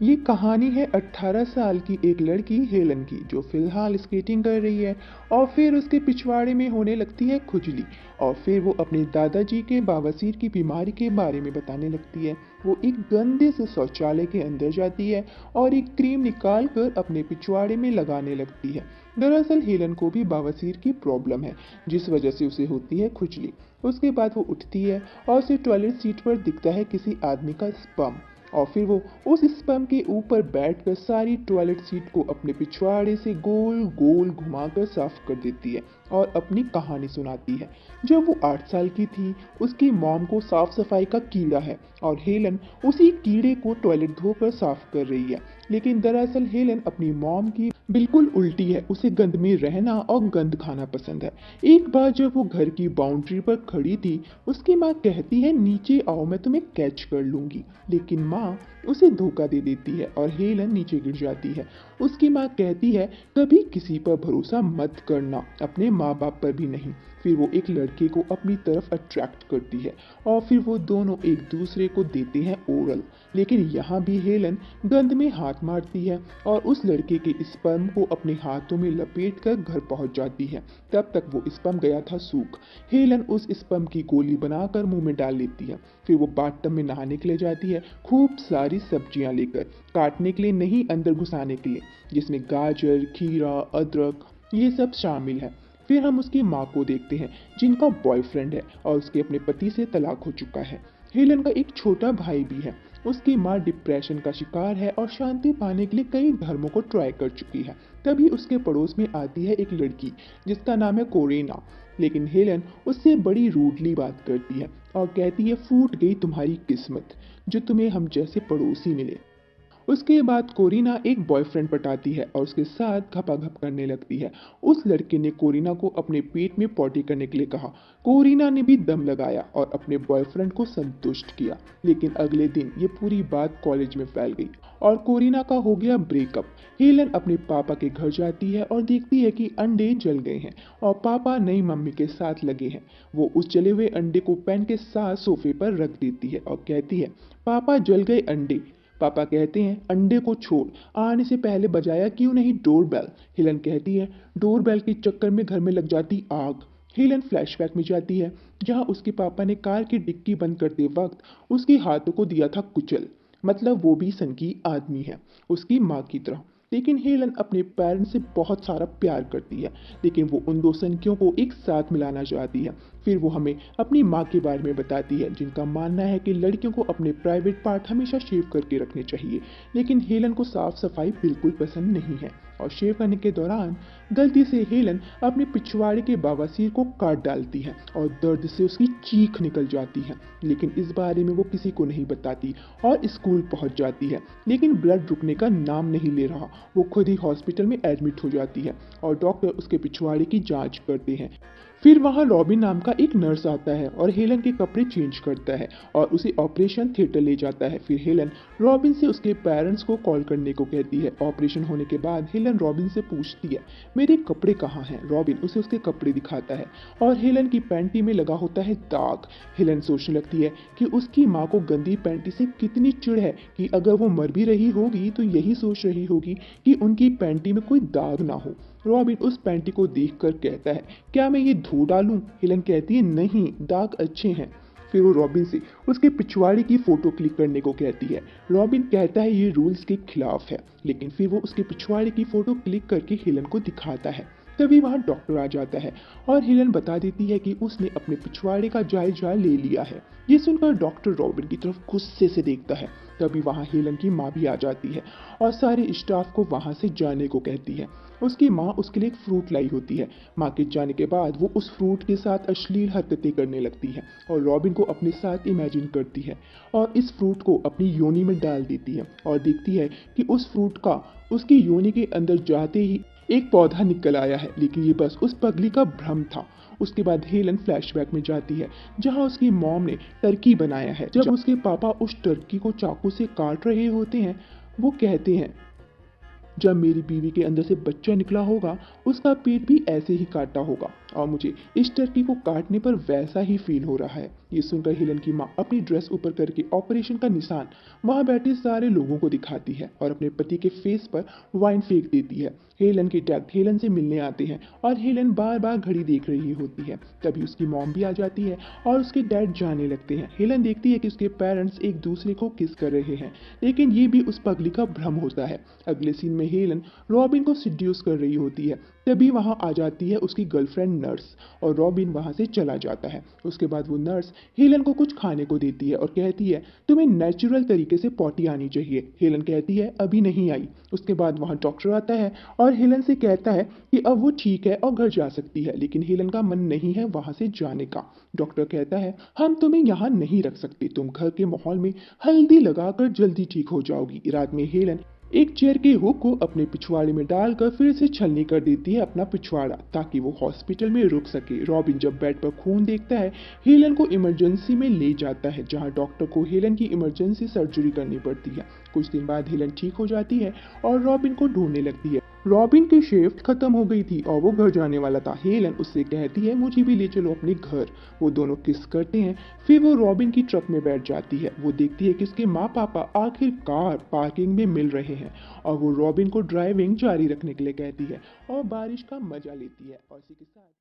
ये कहानी है 18 साल की एक लड़की हेलन की जो फिलहाल स्केटिंग कर रही है और फिर उसके पिछवाड़े में होने लगती है खुजली। और फिर वो अपने दादाजी के बवासीर की बीमारी के बारे में बताने लगती है। वो एक गंदे से शौचालय के अंदर जाती है और एक क्रीम निकाल कर अपने पिछवाड़े में लगाने लगती है। दरअसल हेलन को भी बवासीर की प्रॉब्लम है जिस वजह से उसे होती है खुजली। उसके बाद वो उठती है और उसे टॉयलेट सीट पर दिखता है किसी आदमी का स्पर्म। और फिर वो उस स्पर्म के ऊपर बैठकर सारी टॉयलेट सीट को अपने पिछवाड़े से गोल गोल घुमाकर साफ कर देती है और अपनी कहानी सुनाती है। जब वो 8 साल की थी उसकी मॉम को साफ सफाई का कीड़ा है और हेलन उसी कीड़े को टॉयलेट धोकर साफ कर रही है। लेकिन दरअसल हेलन अपनी मॉम की बिल्कुल उल्टी है, उसे गंद में रहना और गंद खाना पसंद है। एक बार जब वो घर की बाउंड्री पर खड़ी थी उसकी माँ कहती है नीचे आओ मैं तुम्हें कैच कर लूंगी। लेकिन माँ उसे धोखा दे देती है और हेलन नीचे गिर जाती है। उसकी माँ कहती है कभी किसी पर भरोसा मत करना, अपने माँ बाप पर भी नहीं। फिर वो एक लड़के को अपनी तरफ अट्रैक्ट करती है और फिर वो दोनों एक दूसरे को देते हैं ओरल। लेकिन यहाँ भी हेलन गंद में हाथ मारती है और उस लड़के के स्पर्म को अपने हाथों में लपेट कर घर पहुंच जाती है। तब तक वो स्पर्म गया था सूख। हेलन उस स्पर्म की गोली बनाकर मुंह में डाल लेती है। फिर वो बाथटब में नहाने के लिए जाती है, खूब सारी सब्जियां लेकर, काटने के लिए नहीं अंदर घुसाने के लिए, जिसमें गाजर, खीरा, अदरक ये सब शामिल है। फिर हम उसकी माँ को देखते हैं जिनका बॉयफ्रेंड है और उसके अपने पति से तलाक हो चुका है। हेलन का एक छोटा भाई भी है। उसकी माँ डिप्रेशन का शिकार है और शांति पाने के लिए कई धर्मों को ट्राई कर चुकी है। तभी उसके पड़ोस में आती है एक लड़की जिसका नाम है कोरेना। लेकिन हेलन उससे बड़ी रूडली बात करती है और कहती है फूट गई तुम्हारी किस्मत जो तुम्हें हम जैसे पड़ोसी मिले। उसके बाद कोरिना एक बॉयफ्रेंड पटाती है और उसके साथ घपाघप करने लगती है। उस लड़के ने कोरिना को अपने पेट में पॉटी करने के लिए कहा। कोरिना ने भी दम लगाया और अपने बॉयफ्रेंड को संतुष्ट किया। लेकिन अगले दिन ये पूरी बात कॉलेज में फैल गई और कोरिना का हो गया ब्रेकअप। हेलन अपने पापा के घर जाती है और देखती है कि अंडे जल गए हैं और पापा नई मम्मी के साथ लगे हैं। वो उस जले हुए अंडे को पेन के साथ सोफे पर रख देती है और कहती है पापा जल गए अंडे। पापा कहते हैं अंडे को छोड़, आने से पहले बजाया क्यों नहीं डोरबेल। हेलन कहती है डोरबेल के चक्कर में घर में लग जाती आग। हेलन फ्लैशबैक में जाती है जहां उसके पापा ने कार की डिक्की बंद करते वक्त उसके हाथों को दिया था कुचल। मतलब वो भी संकी आदमी है उसकी माँ की तरह। लेकिन हेलन अपने पेरेंट्स से बहुत सारा प्यार करती है, लेकिन वो उन दो संख्यों को एक साथ मिलाना चाहती है। फिर वो हमें अपनी माँ के बारे में बताती है जिनका मानना है कि लड़कियों को अपने प्राइवेट पार्ट हमेशा शेव करके रखने चाहिए। लेकिन हेलन को साफ सफाई बिल्कुल पसंद नहीं है और शेव करने के दौरान गलती से हेलन अपने पिछवाड़े के बवासीर को काट डालती है और दर्द से उसकी चीख निकल जाती है। लेकिन इस बारे में वो किसी को नहीं बताती और स्कूल पहुंच जाती है। लेकिन ब्लड रुकने का नाम नहीं ले रहा। वो खुद ही हॉस्पिटल में एडमिट हो जाती है और डॉक्टर उसके पिछवाड़े की जांच करते हैं। फिर वहाँ रॉबिन नाम का एक नर्स आता है और हेलन के कपड़े चेंज करता है और उसे ऑपरेशन थिएटर ले जाता है। फिर हेलन रॉबिन से उसके पेरेंट्स को कॉल करने को कहती है। ऑपरेशन होने के बाद हेलन रॉबिन से पूछती है मेरे कपड़े कहाँ हैं। रॉबिन उसे उसके कपड़े दिखाता है और हेलन की पैंटी में लगा होता है दाग। हेलन सोचने लगती है कि उसकी माँ को गंदी पैंटी से कितनी चिढ़ है कि अगर वो मर भी रही होगी तो यही सोच रही होगी कि उनकी पैंटी में कोई दाग ना हो। रॉबिन उस पैंटी को देखकर कहता है क्या मैं ये धो डालूं। हेलन कहती है नहीं, दाग अच्छे हैं। फिर वो रॉबिन से उसके पिछवाड़े की फोटो क्लिक करने को कहती है। रॉबिन कहता है ये रूल्स के खिलाफ है, लेकिन फिर वो उसके पिछवाड़े की फोटो क्लिक करके हेलन को दिखाता है। तभी वहाँ डॉक्टर आ जाता है और हेलन बता देती है कि उसने अपने पिछवाड़े का जायजा ले लिया है। ये सुनकर डॉक्टर रॉबिन की तरफ गुस्से से देखता है। तभी वहाँ हेलन की माँ भी आ जाती है और सारे स्टाफ को वहाँ से जाने को कहती है। उसकी माँ उसके लिए एक फ्रूट लाई होती है। माँ के जाने के बाद वो उस फ्रूट के साथ अश्लील हरकतें करने लगती है और रॉबिन को अपने साथ इमेजिन करती है और इस फ्रूट को अपनी योनि में डाल देती है और देखती है कि उस फ्रूट का उसकी योनि के अंदर जाते ही एक पौधा निकल आया है। लेकिन ये बस उस पगली का भ्रम था। उसके बाद हेलन फ्लैशबैक में जाती है जहां उसकी मॉम ने टर्की बनाया है। जब उसके पापा उस टर्की को चाकू से काट रहे होते हैं वो कहते हैं जब मेरी बीवी के अंदर से बच्चा निकला होगा उसका पेट भी ऐसे ही काटा होगा और मुझे इस टर्की को काटने पर वैसा ही फील हो रहा है। ये सुनकर हेलन की माँ अपनी ड्रेस ऊपर करके ऑपरेशन का निशान वहां बैठे सारे लोगों को दिखाती है और अपने पति के फेस पर वाइन फेंक देती है। हेलन के डैड हेलन से मिलने आते हैं और हेलन बार बार घड़ी देख रही होती है। तभी उसकी मॉम भी आ जाती है और उसके डैड जाने लगते हैं। हेलन देखती है कि उसके पेरेंट्स एक दूसरे को किस कर रहे हैं, लेकिन ये भी उस पगली का भ्रम होता है। अगले सीन में हेलन रॉबिन को सिड्यूस कर रही होती है। तभी वहां आ जाती है उसकी गर्लफ्रेंड नर्स और रॉबिन वहां से चला जाता है। उसके बाद वो नर्स हेलन को कुछ खाने को देती है और कहती है तुम्हें नेचुरल तरीके से पॉटी आनी चाहिए। हेलन कहती है अभी नहीं आई। उसके बाद वहां डॉक्टर आता है और हेलन से कहता है कि अब वो ठीक है और घर जा सकती है, लेकिन हेलन का मन नहीं है वहां से जाने का। डॉक्टर कहता है हम तुम्हें यहाँ नहीं रख सकते, तुम घर के माहौल में हल्दी लगाकर जल्दी ठीक हो जाओगी। रात में हेलन एक चेयर के हुक को अपने पिछवाड़े में डालकर फिर से छलनी कर देती है अपना पिछवाड़ा ताकि वो हॉस्पिटल में रुक सके। रॉबिन जब बेड पर खून देखता है हेलन को इमरजेंसी में ले जाता है, जहां डॉक्टर को हेलन की इमरजेंसी सर्जरी करनी पड़ती है। कुछ दिन बाद हेलन ठीक हो जाती है और रॉबिन को ढूंढने लगती है। रॉबिन की शिफ्ट खत्म हो गई थी और वो घर जाने वाला था। हेलन उससे कहती है मुझे भी ले चलो अपने घर। वो दोनों किस करते हैं। फिर वो रॉबिन की ट्रक में बैठ जाती है। वो देखती है कि उसके माँ पापा आखिरकार पार्किंग में मिल रहे हैं और वो रॉबिन को ड्राइविंग जारी रखने के लिए कहती है और बारिश का मजा लेती है और इसी के साथ